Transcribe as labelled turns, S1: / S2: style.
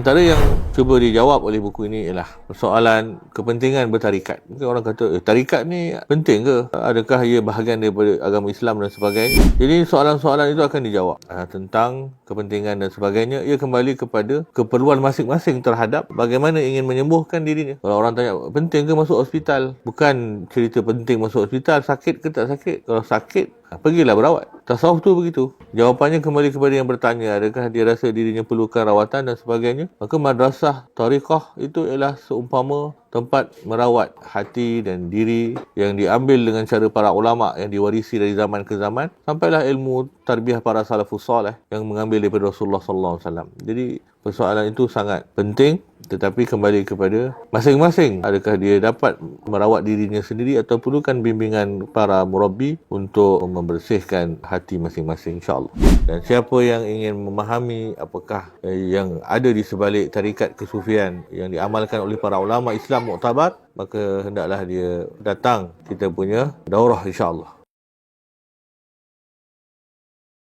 S1: Antara yang cuba dijawab oleh buku ini ialah persoalan kepentingan bertarikat. Mungkin orang kata, tarikat ni penting ke? Adakah ia bahagian daripada agama Islam dan sebagainya? Jadi soalan-soalan itu akan dijawab tentang kepentingan dan sebagainya. Ia kembali kepada keperluan masing-masing terhadap bagaimana ingin menyembuhkan dirinya. Kalau orang tanya, penting ke masuk hospital? Bukan cerita penting masuk hospital, sakit ke tak sakit. Kalau sakit, pergilah berawat. Tasawuf tu begitu. Jawapannya kembali kepada yang bertanya, adakah dia rasa dirinya perlukan rawatan dan sebagainya. Maka madrasah tariqah itu ialah seumpama tempat merawat hati dan diri yang diambil dengan cara para ulama yang diwarisi dari zaman ke zaman, sampailah ilmu tarbiyah para salafus salih yang mengambil daripada Rasulullah sallallahu alaihi wasallam. Jadi persoalan itu sangat penting, tetapi kembali kepada masing-masing, adakah dia dapat merawat dirinya sendiri atau perlukan bimbingan para murabbi untuk membersihkan hati masing-masing, insya-Allah. Dan siapa yang ingin memahami apakah yang ada di sebalik tarikat kesufian yang diamalkan oleh para ulama Islam muktabar, maka hendaklah dia datang kita punya daurah, insya-Allah.